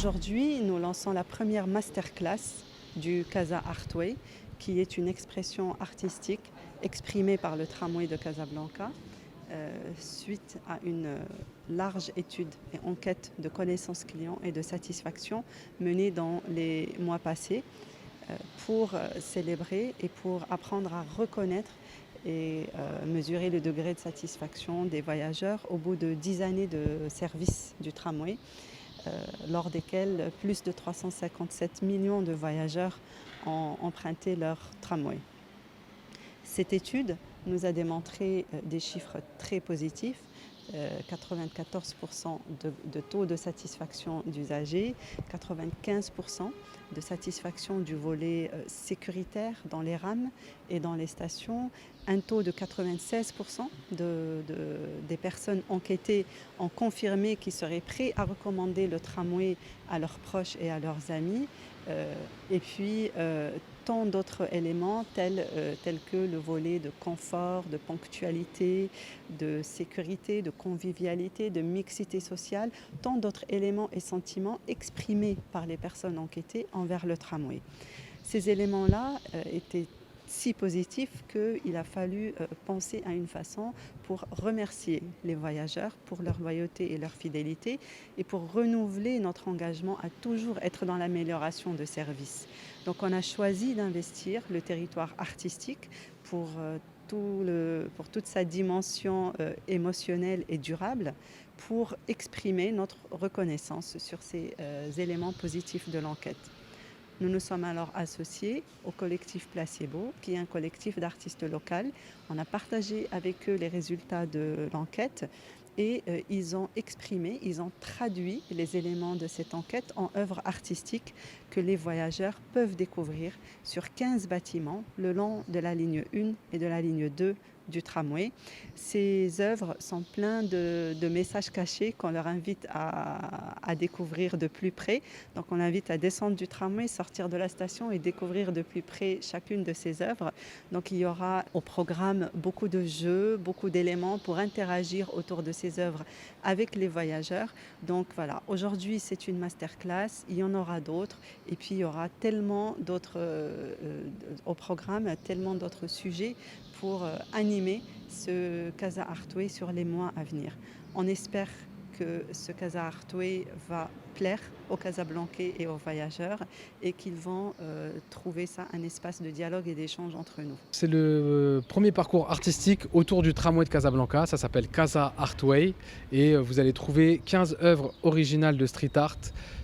Aujourd'hui, nous lançons la première masterclass du Casa Artway, qui est une expression artistique exprimée par le tramway de Casablanca suite à une large étude et enquête de connaissances clients et de satisfaction menée dans les mois passés pour célébrer et pour apprendre à reconnaître et mesurer le degré de satisfaction des voyageurs au bout de 10 années de service du tramway, lors desquelles plus de 357 millions de voyageurs ont emprunté leur tramway. Cette étude nous a démontré des chiffres très positifs. 94% de taux de satisfaction d'usagers, 95% de satisfaction du volet sécuritaire dans les rames et dans les stations, un taux de 96% des personnes enquêtées ont confirmé qu'ils seraient prêts à recommander le tramway à leurs proches et à leurs amis, et puis tant d'autres éléments tels que le volet de confort, de ponctualité, de sécurité, de convivialité, de mixité sociale, tant d'autres éléments et sentiments exprimés par les personnes enquêtées envers le tramway. Ces éléments-là étaient si positifs qu'il a fallu penser à une façon pour remercier les voyageurs pour leur loyauté et leur fidélité et pour renouveler notre engagement à toujours être dans l'amélioration de services. Donc on a choisi d'investir le territoire artistique pour toute sa dimension émotionnelle et durable pour exprimer notre reconnaissance sur ces éléments positifs de l'enquête. Nous nous sommes alors associés au collectif Placebo, qui est un collectif d'artistes locaux. On a partagé avec eux les résultats de l'enquête et ils ont exprimé, ils ont traduit les éléments de cette enquête en œuvres artistiques que les voyageurs peuvent découvrir sur 15 bâtiments le long de la ligne 1 et de la ligne 2 du tramway. Ces œuvres sont pleines de messages cachés qu'on leur invite à découvrir de plus près. Donc on invite à descendre du tramway, sortir de la station et découvrir de plus près chacune de ces œuvres. Donc il y aura au programme beaucoup de jeux, beaucoup d'éléments pour interagir autour de ces œuvres avec les voyageurs. Donc voilà, aujourd'hui c'est une masterclass, il y en aura d'autres et puis il y aura tellement d'autres au programme, tellement d'autres sujets pour animer ce Casa Artway sur les mois à venir. On espère que ce Casa Artway va plaire aux Casablancais et aux voyageurs et qu'ils vont trouver ça un espace de dialogue et d'échange entre nous. C'est le premier parcours artistique autour du tramway de Casablanca, ça s'appelle Casa Artway et vous allez trouver 15 œuvres originales de street art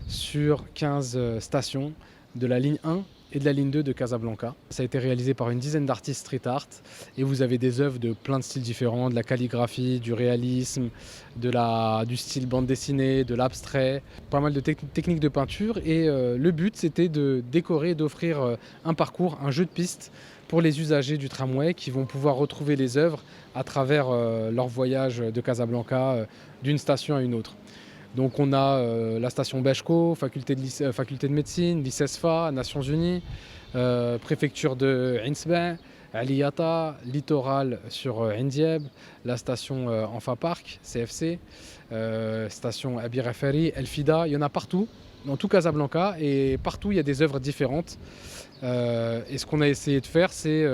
sur 15 stations de la ligne 1 et de la ligne 2 de Casablanca. Ça a été réalisé par une dizaine d'artistes street art et vous avez des œuvres de plein de styles différents, de la calligraphie, du réalisme, du style bande dessinée, de l'abstrait, pas mal de techniques de peinture et le but c'était de décorer et d'offrir un parcours, un jeu de piste pour les usagers du tramway qui vont pouvoir retrouver les œuvres à travers leur voyage de Casablanca d'une station à une autre. Donc on a la station Bechko, faculté de médecine, l'ICESFA, Nations Unies, préfecture de Ainsben, Aliyata, littoral sur Indieb, la station Enfa Park, CFC, station Abir Efferi, El Fida, il y en a partout, dans tout Casablanca, et partout il y a des œuvres différentes. Et ce qu'on a essayé de faire, c'est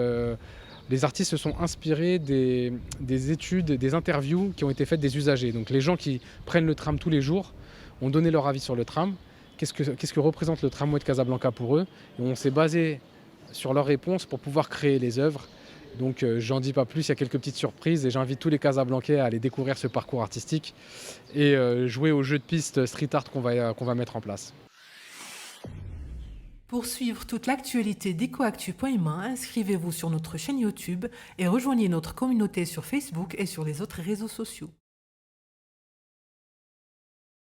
les artistes se sont inspirés des études, des interviews qui ont été faites des usagers. Donc les gens qui prennent le tram tous les jours ont donné leur avis sur le tram. Qu'est-ce que représente le tramway de Casablanca pour eux? Et on s'est basé sur leurs réponses pour pouvoir créer les œuvres. Donc j'en dis pas plus, il y a quelques petites surprises et j'invite tous les Casablancais à aller découvrir ce parcours artistique et jouer au jeu de piste street art qu'on va mettre en place. Pour suivre toute l'actualité d'EcoActu.ma, inscrivez-vous sur notre chaîne YouTube et rejoignez notre communauté sur Facebook et sur les autres réseaux sociaux.